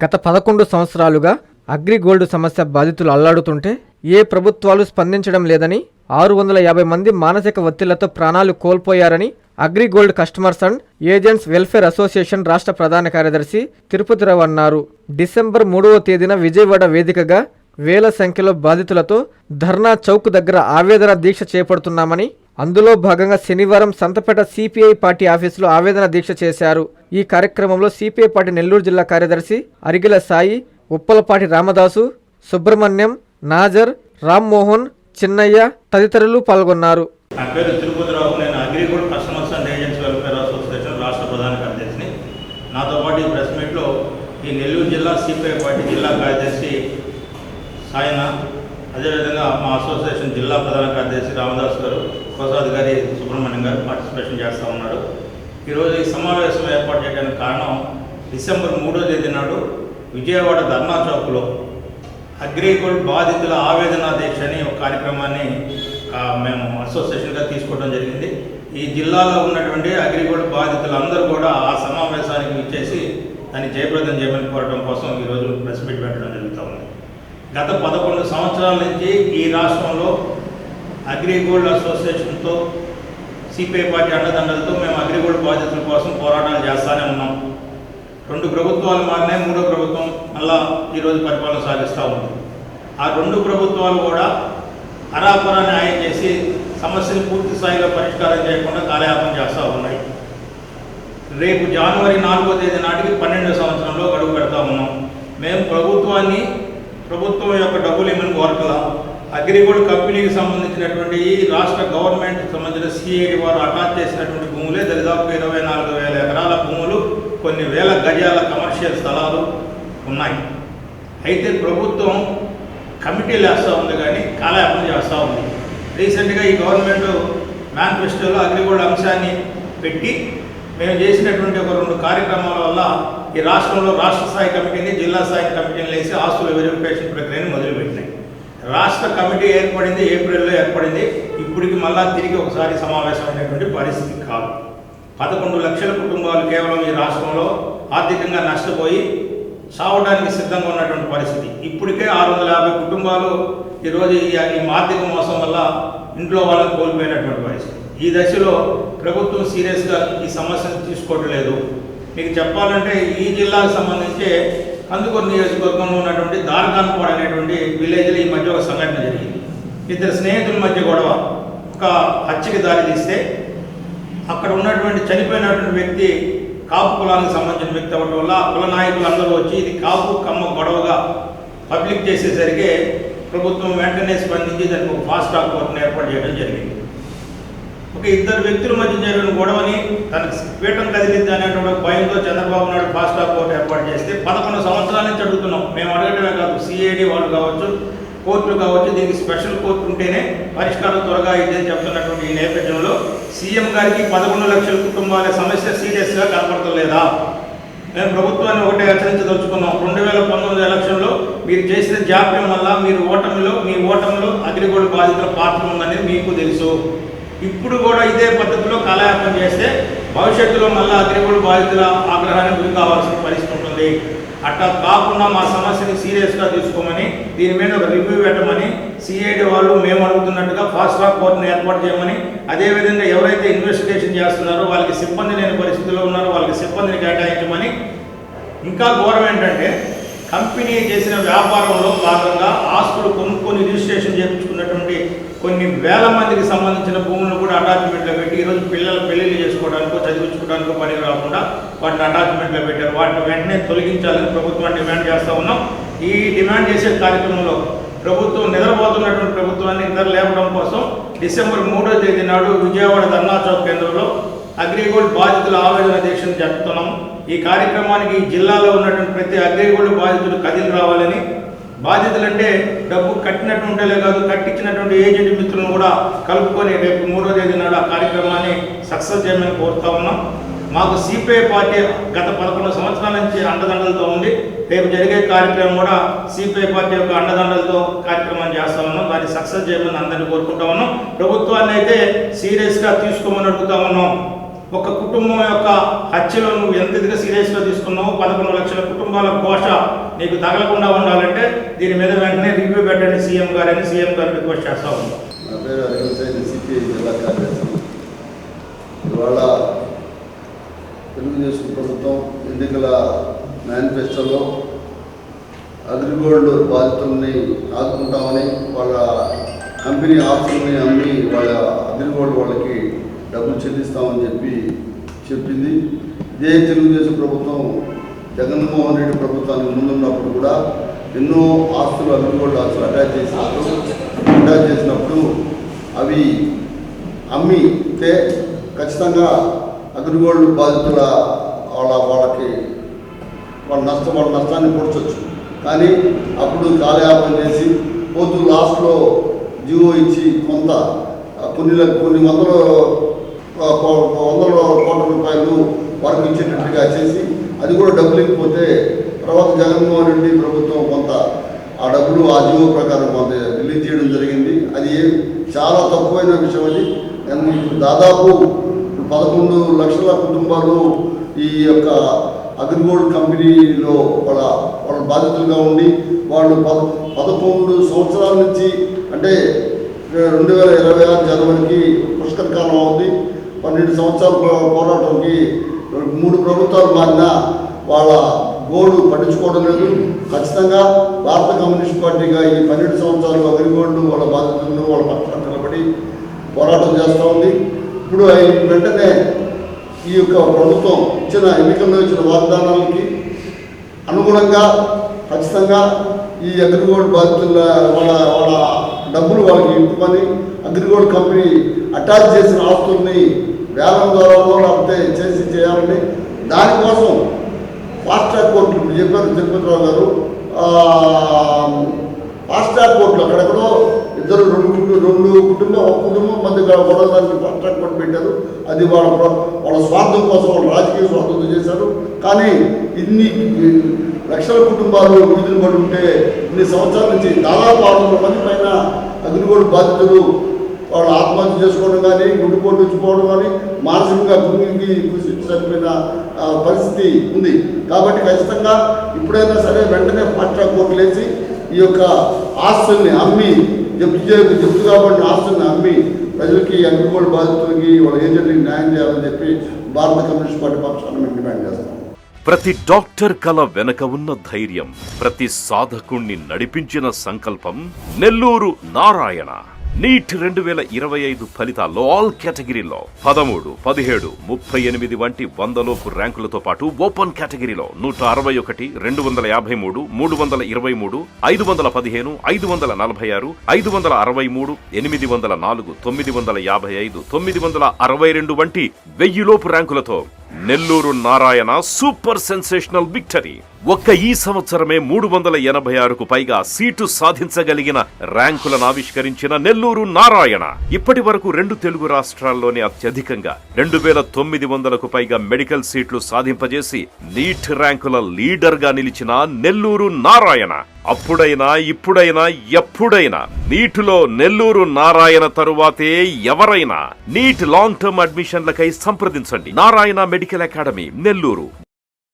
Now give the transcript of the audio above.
గత 11 సంవత్సరాలుగా అగ్రిగోల్డ్ సమస్య బాధితులు అల్లాడుతుంటే ఏ ప్రభుత్వాలు స్పందించడం లేదని, 650 మంది మానసిక ఒత్తిళ్లతో ప్రాణాలు కోల్పోయారని AgriGold customers and agents welfare association రాష్ట్ర ప్రధాన కార్యదర్శి తిరుపతిరావు అన్నారు. డిసెంబర్ 3వ తేదీన విజయవాడ వేదికగా వేల సంఖ్యలో బాధితులతో ధర్నా చౌక్ దగ్గర ఆవేదన దీక్ష చేపడుతున్నామని, అందులో భాగంగా శనివారం సంతపేట సిపిఐ పార్టీ ఆఫీసులో ఆవేదన దీక్ష చేశారు. ఈ కార్యక్రమంలో సిపిఐ పార్టీ నెల్లూరు జిల్లా కార్యదర్శి అరిగిల సాయి, ఉప్పలపాటి రామదాసు, సుబ్రహ్మణ్యం, నాజర్, రామ్మోహన్, చిన్నయ్య తదితరులు పాల్గొన్నారు. నా పేరు తిరుపతిరావు. నేను AgriGold customers and agents welfare association రాష్ట్ర ప్రధాన కార్యదర్శిని. నాతో పాటు ఈ ప్రెస్ మీట్లో ఈ నెల్లూరు జిల్లా సిపిఐ పార్టీ జిల్లా కార్యదర్శి సాయన, అదేవిధంగా మా అసోసియేషన్ జిల్లా ప్రధాన కార్యదర్శి రామదాస్ గారు, ప్రసాద్ గారి, సుబ్రహ్మణ్యం గారు పార్టిసిపేషన్ చేస్తూ ఉన్నారు. ఈరోజు ఈ సమావేశం ఏర్పాటు చేయడానికి కారణం, డిసెంబర్ 3వ తేదీ నాడు విజయవాడ ధర్నా చౌక్లో అగ్రిగోల్డ్ బాధితుల ఆవేదన దీక్ష అని ఒక కార్యక్రమాన్ని మేము అసోసియేషన్గా తీసుకోవడం జరిగింది. ఈ జిల్లాలో ఉన్నటువంటి అగ్రిగోల్డ్ బాధితులందరూ కూడా ఆ సమావేశానికి ఇచ్చేసి దాన్ని జయప్రదం చేయమని కోరడం కోసం ఈరోజు ప్రెస్ మీట్ పెట్టడం జరుగుతూ ఉంది. గత 11 సంవత్సరాల నుంచి ఈ రాష్ట్రంలో అగ్రిగోల్డ్ అసోసియేషన్తో సిపిఐ పార్టీ అండదండలతో మేము అగ్రిగోల్డ్ బాధితుల కోసం పోరాటాలు చేస్తూనే ఉన్నాం. 2 ప్రభుత్వాలు మారినాయి, 3వ ప్రభుత్వం మళ్ళా ఈరోజు పరిపాలన సాగిస్తూ ఉంది. ఆ 2 ప్రభుత్వాలు కూడా అరాపరా న్యాయం చేసి సమస్యను పూర్తి స్థాయిలో పరిష్కారం చేయకుండా కాలయాపన చేస్తూ ఉన్నాయి. రేపు జనవరి 4వ తేదీ నాటికి 12వ సంవత్సరంలో గడువు పెడతా ఉన్నాం. మేము ప్రభుత్వం యొక్క డబ్బులు ఇమ్మని కోరకలా, అగ్రిగోల్డ్ కంపెనీకి సంబంధించినటువంటి ఈ రాష్ట్ర గవర్నమెంట్కి సంబంధించిన సిఐడి వారు అటాచ్ చేసినటువంటి భూములే దాదాపు 24,000 ఎకరాల భూములు, కొన్ని వేల గజాల కమర్షియల్ స్థలాలు ఉన్నాయి. అయితే ప్రభుత్వం కమిటీలు వేస్తూ ఉంది కానీ కాలయాపన చేస్తూ ఉంది. రీసెంట్గా ఈ గవర్నమెంట్ మేనిఫెస్టోలో అగ్రిగోల్డ్ అంశాన్ని పెట్టి మేము చేసినటువంటి ఒక 2 కార్యక్రమాల వల్ల ఈ రాష్ట్రంలో రాష్ట్ర స్థాయి కమిటీని, జిల్లా స్థాయి కమిటీని వేసి ఆస్తుల వెరిఫికేషన్ ప్రక్రియను మొదలుపెట్టినాయి. రాష్ట్ర కమిటీ ఏర్పడింది, ఏప్రిల్లో ఏర్పడింది. ఇప్పటికి మళ్ళా తిరిగి ఒకసారి సమావేశమైనటువంటి పరిస్థితి కాదు. 11 లక్షల కుటుంబాలు కేవలం ఈ రాష్ట్రంలో ఆర్థికంగా నష్టపోయి సావడానికి సిద్ధంగా ఉన్నటువంటి పరిస్థితి. ఇప్పటికే 650 కుటుంబాలు ఈరోజు ఈ ఆర్థిక మోసం వల్ల ఇంట్లో వాళ్ళని కోల్పోయినటువంటి పరిస్థితి. ఈ దశలో ప్రభుత్వం సీరియస్గా ఈ సమస్యను తీసుకోవడం లేదు. మీకు చెప్పాలంటే ఈ జిల్లాకు సంబంధించి కందుకూరు నియోజకవర్గంలో ఉన్నటువంటి దార్గాన్పాడ్ అనేటువంటి విలేజ్లో ఈ మధ్య ఒక సంఘటన జరిగింది. 2 స్నేహితుల మధ్య గొడవ ఒక హత్యకి దారి తీస్తే అక్కడ ఉన్నటువంటి చనిపోయినటువంటి వ్యక్తి కాపు కులానికి సంబంధించిన వ్యక్తి అవ్వడం వల్ల కుల నాయకులు అందరూ వచ్చి ఇది కాపు కమ్మ గొడవగా పబ్లిక్ చేసేసరికి ప్రభుత్వం వెంటనే స్పందించి దానికి ఒక ఫాస్ట్ ట్రాక్ కోర్టును ఏర్పాటు చేయడం జరిగింది. ఒక 2 వ్యక్తుల మధ్య జరిగిన గొడవని తనకు పీఠం కదిలిద్ది అనేటువంటి భయంతో Chandrababu Naidu fast track court ఏర్పాటు చేస్తే 11 సంవత్సరాల నుంచి అడుగుతున్నాం. మేము అడగటమే కాదు, సిఐడి వాళ్ళు కావచ్చు, కోర్టులు కావచ్చు, దీనికి స్పెషల్ కోర్టు ఉంటేనే పరిష్కారం త్వరగా అయిందని చెప్తున్నటువంటి ఈ నేపథ్యంలో సీఎం గారికి 11 లక్షల కుటుంబాల సమస్య సీరియస్గా కనపడతలేదా? మేము ప్రభుత్వాన్ని ఒకటే హెచ్చరించదలుచుకున్నాం. 2019 ఎలక్షన్లో మీరు చేసిన జాప్యం వల్ల మీ ఓటమిలో అగ్రిగోల్డ్ బాధితుల పాత్ర ఉందనేది మీకు తెలుసు. ఇప్పుడు కూడా ఇదే పద్ధతిలో కాలయాపన చేస్తే భవిష్యత్తులో మళ్ళీ అగ్రిగోల్డ్ బాధితుల ఆగ్రహానికి గురి కావాల్సిన పరిస్థితి ఉంటుంది. అట్లా కాకుండా మా సమస్యని సీరియస్గా తీసుకోమని, దీని మీద ఒక రివ్యూ పెట్టమని సిఐడి వాళ్ళు మేము అడుగుతున్నట్టుగా ఫాస్ట్ ట్రాక్ కోర్టును ఏర్పాటు చేయమని, అదేవిధంగా ఎవరైతే ఇన్వెస్టిగేషన్ చేస్తున్నారో వాళ్ళకి సిబ్బంది లేని పరిస్థితుల్లో ఉన్నారో వాళ్ళకి సిబ్బందిని కేటాయించమని. ఇంకా ఘోరం ఏంటంటే కంపెనీ చేసిన వ్యాపారంలో భాగంగా ఆస్తులు కొనుక్కొని రిజిస్ట్రేషన్ చేయించుకున్నటువంటి కొన్ని వేల మందికి సంబంధించిన భూములను కూడా అటాచ్మెంట్లో పెట్టి ఈరోజు పిల్లలు పెళ్లిళ్ళు చేసుకోవడానికో చదివించుకోవడానికో పని రాకుండా వాటిని అటాచ్మెంట్లో పెట్టారు. వాటిని వెంటనే తొలగించాలని ప్రభుత్వాన్ని డిమాండ్ చేస్తూ ఉన్నాం. ఈ డిమాండ్ చేసే కార్యక్రమంలో ప్రభుత్వం నిద్రపోతున్నటువంటి ప్రభుత్వాన్ని నిద్ర లేపడం కోసం డిసెంబర్ 3వ తేదీ నాడు విజయవాడ ధర్నా చౌక్ కేంద్రంలో అగ్రిగోల్డ్ బాధితుల ఆవేదన దీక్షను జరుపుతున్నాం. ఈ కార్యక్రమానికి జిల్లాలో ఉన్నటువంటి ప్రతి అగ్రిగోల్డ్ బాధితులు కదిలి రావాలని, బాధితులంటే డబ్బు కట్టినట్టు ఉంటేలే కాదు, కట్టించినటువంటి ఏజెంట్ మిత్రులను కూడా కలుపుకొని రేపు 3వ తేదీ నాడు ఆ కార్యక్రమాన్ని సక్సెస్ చేయమని కోరుతా ఉన్నాం. మాకు సిపిఐ పార్టీ గత 11 సంవత్సరాల నుంచి అండదండలతో ఉంది. రేపు జరిగే కార్యక్రమం కూడా సిపిఐ పార్టీ యొక్క అండదండలతో కార్యక్రమం చేస్తా ఉన్నాం. దాన్ని సక్సెస్ చేయమని అందరినీ కోరుకుంటా ఉన్నాం. ప్రభుత్వాన్ని అయితే సీరియస్గా తీసుకోమని అడుగుతా ఉన్నాం. ఒక కుటుంబం యొక్క హత్యలో నువ్వు ఎంత ఇదిగా సీరియస్గా తీసుకున్నావు, 11 లక్షల కుటుంబాల ఘోష నీకు తగలకుండా ఉండాలంటే దీని మీద వెంటనే రివ్యూ పెట్టండి సీఎం గారని సీఎం గారు రిక్వెస్ట్ చేస్తా ఉన్నాం. నా పేరు అరవింద్, సిపిఐ జిల్లా కార్యదర్శి. ఇవాళ తెలుగుదేశం ప్రభుత్వం ఎన్నికల మేనిఫెస్టోలో అగ్రిగోల్డ్ బాధితుల్ని ఆదుకుంటామని, వాళ్ళ కంపెనీ ఆస్తుల్ని అమ్మి వాళ్ళ అగ్రిగోల్డ్ వాళ్ళకి డబ్బులు చెల్లిస్తామని చెప్పింది. ఇదే తెలుగుదేశం ప్రభుత్వం జగన్మోహన్ రెడ్డి ప్రభుత్వానికి ముందున్నప్పుడు కూడా ఎన్నో ఆస్తులు అగ్రిగోల్డ్ ఆస్తులు అటాచ్ చేసినప్పుడు అవి అమ్మితే ఖచ్చితంగా అగ్రిగోల్డ్ బాధితుల వాళ్ళ నష్టాన్ని పూడ్చొచ్చు. కానీ అప్పుడు కాలయాపన చేసి పోతూ లాస్ట్లో జీవో ఇచ్చి కొన్ని వందల కోట్ల రూపాయలు వరకు ఇచ్చేటట్టుగా చేసి అది కూడా డబ్బులు ఇకపోతే తర్వాత జగన్మోహన్ రెడ్డి ప్రభుత్వం కొంత ఆ డబ్బులు ఆ జీవో ప్రకారం కొంత రిలీజ్ చేయడం జరిగింది. అది చాలా తక్కువైన విషయం. అది దాదాపు 11 లక్షల కుటుంబాలు ఈ యొక్క అగ్రిగోల్డ్ కంపెనీలో వాళ్ళ బాధితులుగా ఉండి వాళ్ళు 11 సంవత్సరాల నుంచి, అంటే 2026 జనవరికి పుష్కర కాలం అవుతుంది. 12 సంవత్సరాల పోరాటంకి 3 ప్రభుత్వాలు మారినా వాళ్ళ గోల్డ్ పట్టించుకోవడం లేదు. ఖచ్చితంగా భారత కమ్యూనిస్ట్ పార్టీగా ఈ 12 సంవత్సరాలు అగ్రిగోల్డ్ వాళ్ళ బాధితులను వాళ్ళ పక్షాన నిలబడి పోరాటం చేస్తూ ఉంది. ఇప్పుడు వెంటనే ఈ యొక్క ప్రభుత్వం ఎన్నికల్లో ఇచ్చిన వాగ్దానాలకి అనుగుణంగా ఖచ్చితంగా ఈ అగ్రిగోల్డ్ బాధితుల వాళ్ళ డబ్బులు వాళ్ళకి ఇవ్వమని, అగ్రిగోల్డ్ కంపెనీ అటాచ్ చేసిన ఆస్తుల్ని వేలం ద్వారాలో లేకపోతే చేయాలని, దానికోసం ఫాస్ట్ ట్రాక్ కోర్టులు ఇప్పుడు చెప్పారు తిరుపతిరావు గారు, ఫాస్ట్ ట్రాక్ కోర్టులు అక్కడెక్కడో రెండు కుటుంబం మధ్య గొడవడానికి ఫాస్ట్ ట్రాక్ కోర్టు పెట్టారు. అది వాళ్ళ స్వార్థం కోసం, వాళ్ళ రాజకీయ స్వార్థంతో చేశారు. కానీ ఇన్ని లక్షల కుటుంబాలు వీధులు పడి ఉంటే ఇన్ని సంవత్సరాల నుంచి దాదాపు 600 మంది పైన అగ్రిగోల్డ్ బాధితులు వాళ్ళు ఆత్మహత్య చేసుకోవడం కానీ, గుండెపోటు వచ్చిపోవడం కానీ, మానసికంగా భూమికి చనిపోయిన పరిస్థితి ఉంది. కాబట్టి ఖచ్చితంగా ఇప్పుడైనా సరే వెంటనే ఫాస్ట్ ట్రాక్ కోర్టులు వేసి ఈ యొక్క ఆస్తుల్ని అమ్మి జప్తు కాబడిన ఆస్తుల్ని అమ్మి ప్రజలకి, అగ్రిగోల్డ్ బాధితులకి, వాళ్ళ ఏజెంట్కి న్యాయం చేయాలని చెప్పి భారత కమ్యూనిస్ట్ పార్టీ పక్షాన మేము డిమాండ్ చేస్తాం. ప్రతి డాక్టర్ కల వెనక ఉన్న ధైర్యం, ప్రతి సాధకుణ్ణి నడిపించిన సంకల్పం నెల్లూరు నారాయణ. నీట్ 2025 ఫలితాల్లో ఆల్ కేటగిరీలో 13, 17, 38 వంటి 100లోపు ర్యాంకులతో పాటు ఓపెన్ కేటగిరీలో 161, 253, 323, 515, 546, 563, 804, 955, 962 వంటి 1000లోపు ర్యాంకులతో Nellore Narayana super sensational victory. ఒక్క ఈ సంవత్సరమే 386కు పైగా సీటు సాధించగలిగిన ర్యాంకులను ఆవిష్కరించిన నెల్లూరు నారాయణ ఇప్పటి వరకు 2 తెలుగు రాష్ట్రాల్లోనే అత్యధికంగా 2900కు పైగా మెడికల్ సీట్లు సాధింపజేసి నీట్ ర్యాంకుల లీడర్ గా నిలిచిన నెల్లూరు నారాయణ అప్పుడైనా ఇప్పుడైనా ఎప్పుడైనా నీటిలో నెల్లూరు నారాయణ తరువాతే ఎవరైనా. నీట్ లాంగ్ టర్మ్ అడ్మిషన్లకై సంప్రదించండి. Narayana medical academy, Nellore.